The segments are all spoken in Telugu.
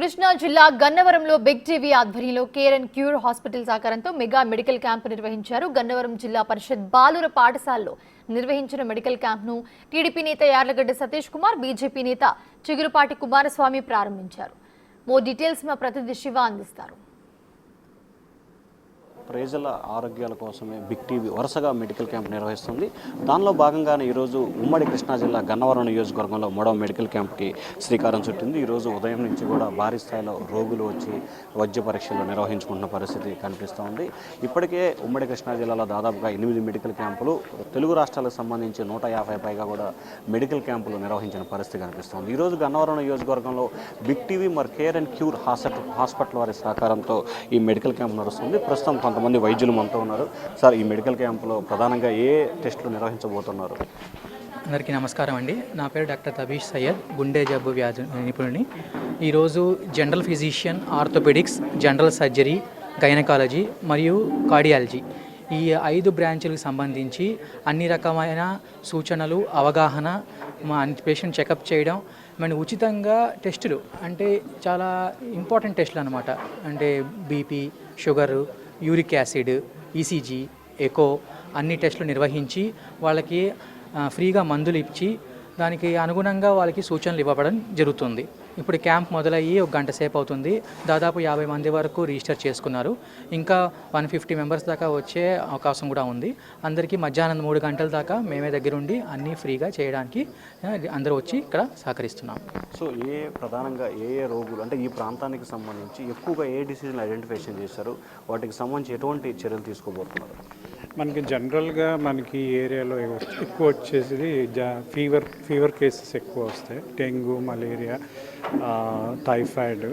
కృష్ణా జిల్లా గన్నవరంలో బిగ్ టీవీ ఆధ్వర్యంలో కేర్ అండ్ క్యూర్ హాస్పిటల్ సహకారంతో మెగా మెడికల్ క్యాంప్ నిర్వహించారు. గన్నవరం జిల్లా పరిషత్ బాలుర పాఠశాలలో నిర్వహించిన మెడికల్ క్యాంప్ను టీడీపీ నేత యార్లగడ్డ సతీష్ కుమార్, బీజేపీ నేత చిగురుపాటి కుమారస్వామి ప్రారంభించారు. మోర్ డీటెయిల్స్ మా ప్రతినిధి శివ అందిస్తారు. ప్రజల ఆరోగ్యాల కోసమే బిగ్ టీవీ వరుసగా మెడికల్ క్యాంప్ నిర్వహిస్తుంది. దానిలో భాగంగానే ఈరోజు ఉమ్మడి కృష్ణా జిల్లా గన్నవరం నియోజకవర్గంలో 3వ మెడికల్ క్యాంప్కి శ్రీకారం చుట్టింది. ఈరోజు ఉదయం నుంచి కూడా భారీ స్థాయిలో రోగులు వచ్చి వైద్య పరీక్షలు నిర్వహించుకుంటున్న పరిస్థితి కనిపిస్తూ ఉంది. ఇప్పటికే ఉమ్మడి కృష్ణా జిల్లాలో దాదాపుగా 8 మెడికల్ క్యాంపులు, తెలుగు రాష్ట్రాలకు సంబంధించి 150 పైగా కూడా మెడికల్ క్యాంపులు నిర్వహించిన పరిస్థితి కనిపిస్తుంది. ఈరోజు గన్నవరం నియోజకవర్గంలో బిగ్ టీవీ మరి కేర్ అండ్ క్యూర్ హాస్పిటల్ వారి సహకారంతో ఈ మెడికల్ క్యాంప్ నడుస్తుంది. ప్రస్తుతం కొంతమంది వైద్యులు మనతో ఉన్నారు. సార్, ఈ మెడికల్ క్యాంపులో ప్రధానంగా ఏ టెస్టులు నిర్వహించబోతున్నారు? అందరికీ నమస్కారం అండి. నా పేరు డాక్టర్ తబీష్ సయ్యద్, గుండె జబ్బు వ్యాధి నిపుణుని. ఈరోజు general physician, orthopaedics, general surgery, gynaecology మరియు కార్డియాలజీ ఈ 5 బ్రాంచులకు సంబంధించి అన్ని రకమైన సూచనలు, అవగాహన, పేషెంట్ చెకప్ చేయడం, మన ఉచితంగా టెస్టులు అంటే చాలా ఇంపార్టెంట్ టెస్టులు అనమాట. అంటే BP, sugar, uric acid, ECG, echo అన్ని టెస్టులు నిర్వహించి వాళ్ళకి ఫ్రీగా మందులు ఇచ్చి దానికి అనుగుణంగా వాళ్ళకి సూచనలు ఇవ్వడం జరుగుతుంది. ఇప్పుడు క్యాంప్ మొదలయ్యి 1 గంట సేపు అవుతుంది. దాదాపు 50 మంది వరకు రిజిస్టర్ చేసుకున్నారు. ఇంకా 150 మెంబర్స్ దాకా వచ్చే అవకాశం కూడా ఉంది. అందరికీ మధ్యాహ్నం 3 గంటల దాకా మేమే దగ్గరుండి అన్నీ ఫ్రీగా చేయడానికి అందరూ వచ్చి ఇక్కడ సహకరిస్తున్నాం. సో ప్రధానంగా ఏ రోగులు అంటే ఈ ప్రాంతానికి సంబంధించి ఎక్కువగా ఏ డిసీజ్ని ఐడెంటిఫికేషన్ చేశారు, వాటికి సంబంధించి ఎటువంటి చర్యలు తీసుకోబోతున్నారు? మనకి జనరల్గా మనకి ఈ ఏరియాలో ఎక్కువ వచ్చేసి ఫీవర్ కేసెస్ ఎక్కువ వస్తాయి. Dengue, malaria, typhoid,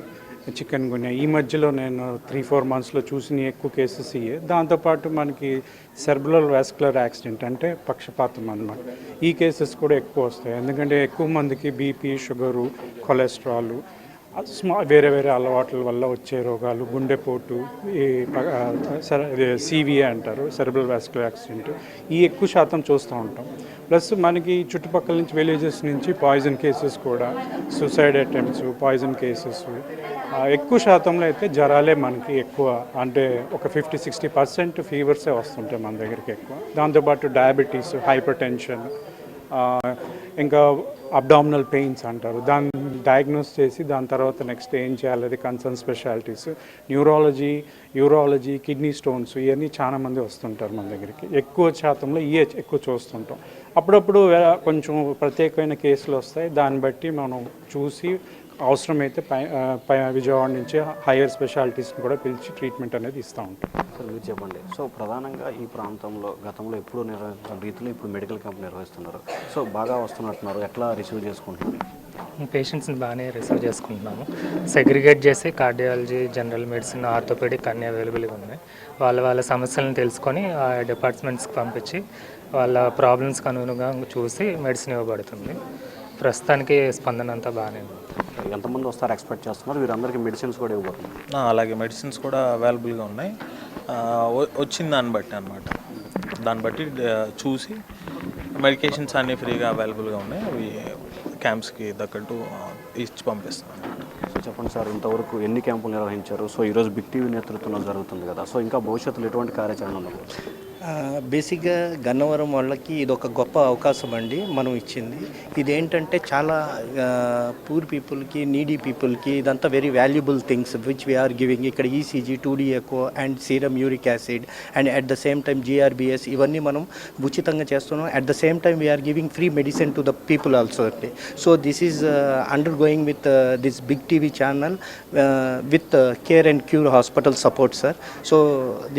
chikungunya. ఈ మధ్యలో నేను 3-4 మంత్స్లో చూసిన ఎక్కువ కేసెస్ ఇవే. దాంతోపాటు మనకి సెర్బ్రల్ వాస్కులర్ యాక్సిడెంట్ అంటే పక్షపాతం అన్నమాట. ఈ కేసెస్ కూడా ఎక్కువ వస్తాయి. ఎందుకంటే ఎక్కువ మందికి బీపీ, షుగరు, కొలెస్ట్రాల్, వేరే వేరే అలవాట్ల వల్ల వచ్చే రోగాలు, గుండెపోటు, సివిఏ అంటారు, సెరెబ్రల్ వాస్కులర్ యాక్సిడెంట్, ఈ ఎక్కువ శాతం చూస్తూ ఉంటాం. ప్లస్ మనకి చుట్టుపక్కల నుంచి విలేజెస్ నుంచి పాయిజన్ కేసెస్ కూడా, సూసైడ్ అటెంప్ట్స్, పాయిజన్ కేసెస్ ఎక్కువ శాతంలో అయితే జ్వరాలే మనకి ఎక్కువ. అంటే ఒక 50-60% ఫీవర్సే వస్తుంటాయి మన దగ్గరికి ఎక్కువ. దాంతోపాటు డయాబెటీస్, హైపర్ టెన్షన్, ఇంకా అబ్డామినల్ పెయిన్స్ అంటారు. దాన్ని డయాగ్నోస్ చేసి దాని తర్వాత నెక్స్ట్ ఏం చేయాలి, అది concern specialities. Neurology, urology, kidney stones, ఇవన్నీ చాలా మంది వస్తుంటారు మన దగ్గరికి. ఎక్కువ శాతంలో ఇవే ఎక్కువ చూస్తుంటాం. అప్పుడప్పుడు కొంచెం ప్రత్యేకమైన కేసులు వస్తాయి. దాన్ని బట్టి మనం చూసి అవసరమైతే విజయవాడ నుంచి హైయర్ స్పెషాలిటీస్ని కూడా పిలిచి ట్రీట్మెంట్ అనేది ఇస్తూ ఉంటాం. సార్, మీరు చెప్పండి. సో ప్రధానంగా ఈ ప్రాంతంలో గతంలో ఎప్పుడు నిర్వహిస్తున్న రీతిలో ఇప్పుడు మెడికల్ క్యాంప్ నిర్వహిస్తున్నారు. సో బాగా వస్తున్నట్టున్నారు, ఎట్లా రిసీవ్ చేసుకుంటున్నారు? పేషెంట్స్ని బాగానే రిసీవ్ చేసుకుంటున్నాము. సెగ్రిగేట్ చేసి కార్డియాలజీ, జనరల్ మెడిసిన్, ఆర్థోపెడిక్ అన్నీ అవైలబుల్గా ఉన్నాయి. వాళ్ళ సమస్యలను తెలుసుకొని ఆ డిపార్ట్మెంట్స్కి పంపించి వాళ్ళ ప్రాబ్లమ్స్కి అనుగుణంగా చూసి మెడిసిన్ ఇవ్వబడుతుంది. ప్రస్తుతానికి స్పందన అంతా బాగానే ఉంది. ఎంతమంది వస్తారు ఎక్స్పెక్ట్ చేస్తున్నారు? వీరందరికీ మెడిసిన్స్ కూడా ఇవ్వబడుతుంది? అలాగే మెడిసిన్స్ కూడా అవైలబుల్గా ఉన్నాయి. వచ్చిన దాన్ని బట్టి అనమాట, దాన్ని బట్టి చూసి మెడికేషన్స్ అన్నీ ఫ్రీగా అవైలబుల్గా ఉన్నాయి. అవి క్యాంప్స్కి తగ్గట్టు ఇచ్చి పంపిస్తాం. సో చెప్పండి సార్, ఇంతవరకు ఎన్ని క్యాంపులు నిర్వహించారు? సో ఈరోజు బిగ్ టీవీ నేతృత్వంలో జరుగుతుంది కదా, సో ఇంకా భవిష్యత్తులో ఎటువంటి కార్యాచరణ ఉన్నారు? బేసిక్గా గన్నవరం వాళ్ళకి ఇది ఒక గొప్ప అవకాశం అండి మనం ఇచ్చింది. ఇదేంటంటే చాలా పూర్ పీపుల్కి, నీడీ పీపుల్కి ఇదంతా very valuable things which we are giving. ఇక్కడ ECG, 2D echo and serum uric acid and at the same time GRBS ఇవన్నీ మనం ఉచితంగా చేస్తున్నాం. At the same time we are giving free medicine to the people also అండి. So this is undergoing with this big TV channel with care and cure hospital support sir. So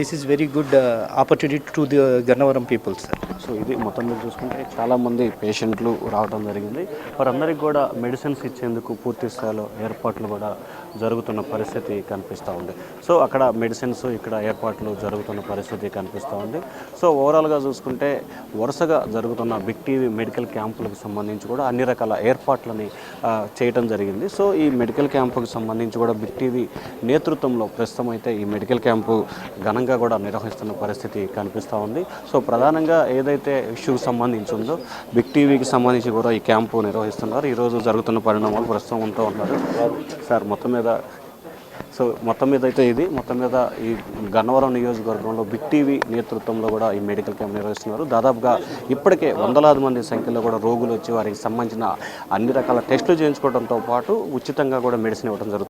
this is very good opportunity to the Gannavaram people sir. So ఇది మొత్తం మీరు చూసుకుంటే చాలామంది పేషెంట్లు రావడం జరిగింది. వారందరికీ కూడా మెడిసిన్స్ ఇచ్చేందుకు పూర్తి స్థాయిలో ఏర్పాట్లు కూడా జరుగుతున్న పరిస్థితి కనిపిస్తూ ఉంది. సో అక్కడ మెడిసిన్స్, ఇక్కడ ఏర్పాట్లు జరుగుతున్న పరిస్థితి కనిపిస్తూ ఉంది. సో ఓవరాల్గా చూసుకుంటే వరుసగా జరుగుతున్న బిగ్ టీవీ మెడికల్ క్యాంపులకు సంబంధించి కూడా అన్ని రకాల ఏర్పాట్లని చేయడం జరిగింది. సో ఈ మెడికల్ క్యాంపుకు సంబంధించి కూడా బిగ్ టీవీ నేతృత్వంలో ప్రస్తుతం అయితే ఈ మెడికల్ క్యాంపు ఘనంగా కూడా నిర్వహిస్తున్న పరిస్థితి కనిపిస్తుంది. కనిపిస్తూ ఉంది. సో ప్రధానంగా ఏదైతే ఇష్యూకి సంబంధించి ఉందో బిగ్ టీవీకి సంబంధించి కూడా ఈ క్యాంపు నిర్వహిస్తున్నారు. ఈరోజు జరుగుతున్న పరిణామాలు ప్రస్తుతం ఉంటూ ఉన్నారు సార్. మొత్తం మీద అయితే ఇది మొత్తం మీద ఈ గన్నవరం నియోజకవర్గంలో బిగ్ టీవీ నేతృత్వంలో కూడా ఈ మెడికల్ క్యాంప్ నిర్వహిస్తున్నారు. దాదాపుగా ఇప్పటికే వందలాది మంది సంఖ్యలో కూడా రోగులు వచ్చి వారికి సంబంధించిన అన్ని రకాల టెస్టులు చేయించుకోవడంతో పాటు ఉచితంగా కూడా మెడిసిన్ ఇవ్వడం జరుగుతుంది.